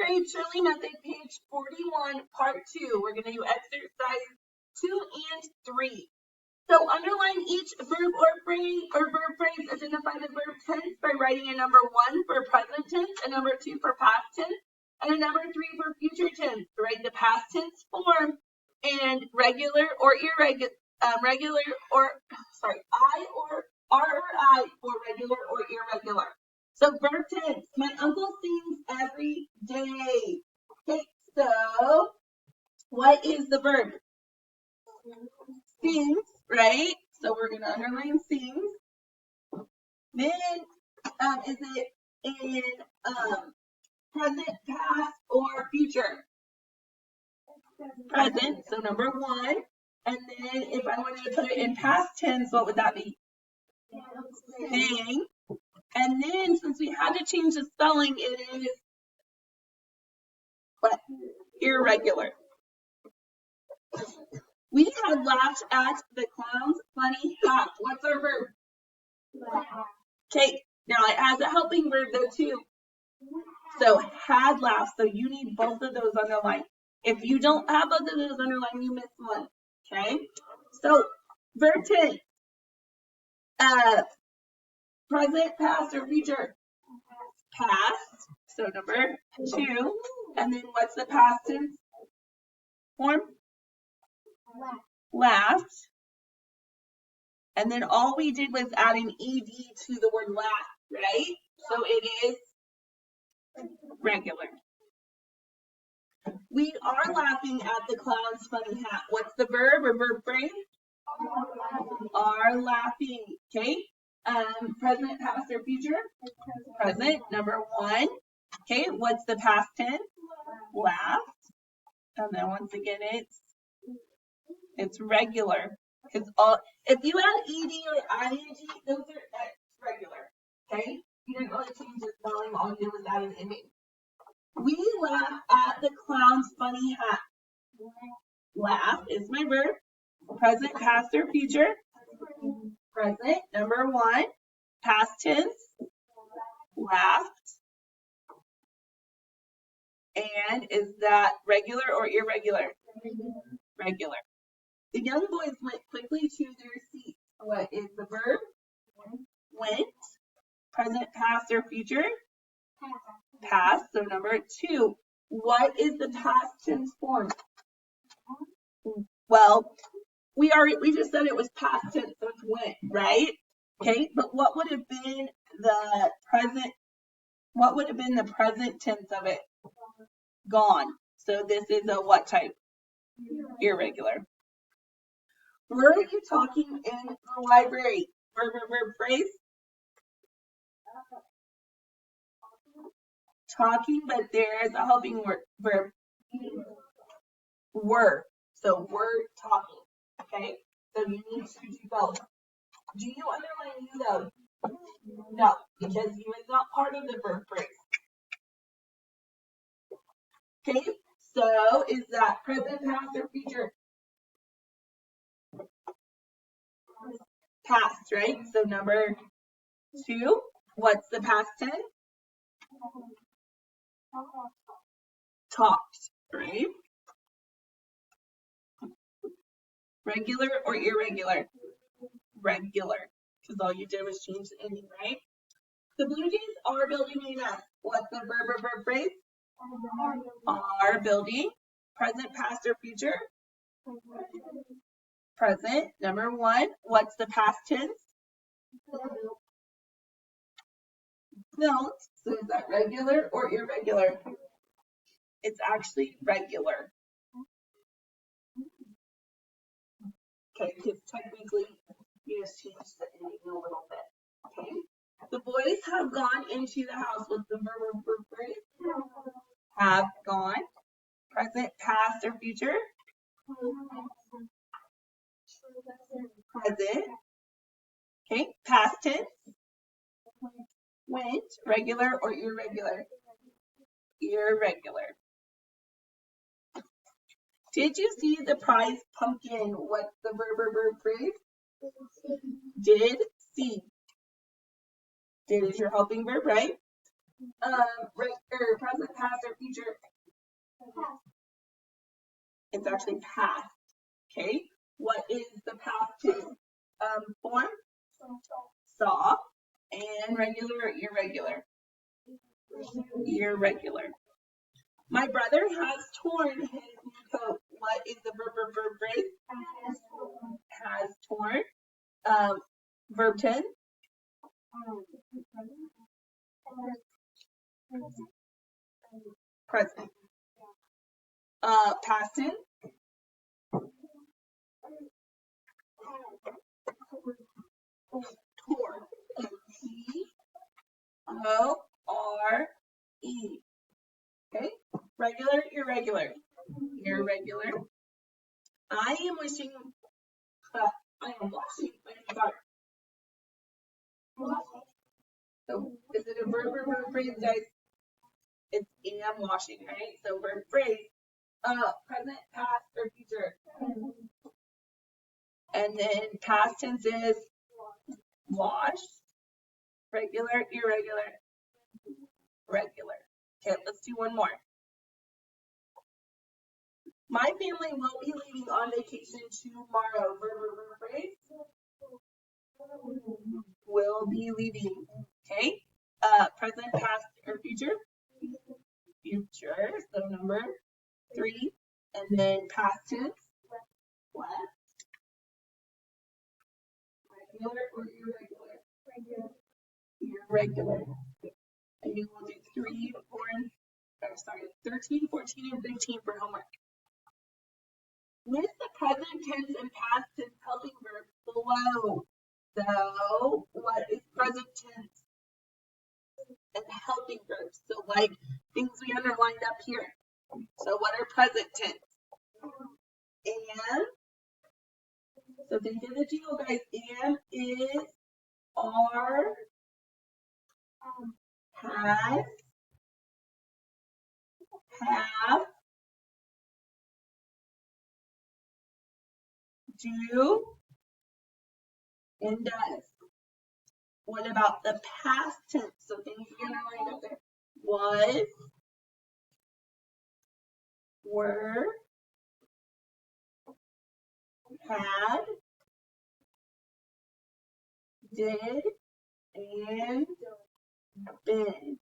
grade Shurley method, page 41, part 2. We're going to do exercise 2 and 3. So underline each verb or verb phrase. Identify the verb tense by writing a number 1 for present tense, a number 2 for past tense, and a number 3 for future tense. Write the past tense form and regular or irregular, I or I for regular or irregular. So verb tense, my uncle sings every day. Okay, so what is the verb? Sings, right? So we're going to underline sings. Then is it in present, past, or future? Present, so number 1. And then if I wanted to put it in past tense, what would that be? Sang. And then since we had to change the spelling, it is what? Irregular. We had laughed at the clown's funny hat. What's our verb? Okay, now it has a helping verb though too. So had laughed, so you need both of those underlined. If you don't have both of those underlined, you miss one. Okay, so verb tense. Present, past, or future? Past, so number 2. And then what's the past tense form? Laughed. And then all we did was add an ed to the word laugh, right? So it is regular. We are laughing at the clown's funny hat. What's the verb or verb phrase? Are laughing. Okay. Present, past, or future? Present, number 1. Okay, what's the past tense? Laughed. And then once again, it's regular. Because if you add ed or ing, those are regular. Okay, you didn't really change the spelling. All you did was add an image. We laugh at the clown's funny hat. Laugh is my verb. Present, past, or future? Present, number 1. Past tense, laughed. And is that regular or irregular? Regular. The young boys went quickly to their seats. What is the verb? Went. Present, past, or future? Past, so number 2. What is the past tense form? Well, we just said it was past tense, so it's went, right? Okay, but what would have been the present tense of it? Gone. So this is a what type? Irregular. Were you talking in the library? Verb phrase? Talking, but there's a helping verb. Were. So we're talking. Okay? So you need to do both. Do you underline you though? No, because you is not part of the verb phrase. Okay? So is that present, past, or future? Past, right? So number 2, what's the past tense? Talked, right? Regular or irregular? Regular, because all you did was change the ending, right? The Blue Jays are building a nest. What's the verb or verb phrase? Are building. Present, past, or future? Present, number 1. What's the past tense? Built. So is that regular or irregular? It's actually regular. Okay, because technically you just changed the ending a little bit. Okay. The boys have gone into the house. What's the verb or verb phrase? Have gone. Present, past, or future? Present. Okay, past tense? Went. Regular or irregular? Irregular. Did you see the prize pumpkin? What's the verb or verb phrase? Did see. Did is your helping verb, right? Present, past, or future? It's actually past. Okay. What is the past tense form? Saw. And regular or irregular? Irregular. My brother has torn his new coat. What is the verb phrase? Has torn. Verb tense. Present. Past tense. Tore. T-O-R-E. Okay. Regular, irregular. Irregular. I am washing my car. So is it a verb or verb phrase, guys? It's am washing, right? So verb phrase, present, past, or future. And then past tense is wash, regular, irregular, regular. Okay, let's do one more. My family will be leaving on vacation tomorrow. Verb or verb phrase? Will be leaving. Okay. Present, past, or future? Future. So number 3. And then past tense. What? Regular or irregular? Irregular. And you will do 13, 14, and 15 for homework. List the present tense and past tense helping verbs below. So, what is present tense and helping verbs? So, like things we underlined up here. So, what are present tense? And, so think of the jingle, guys. And is, are, has, have, do, and does. What about the past tense? So things we underlined up there. Was, were, had, did, and been.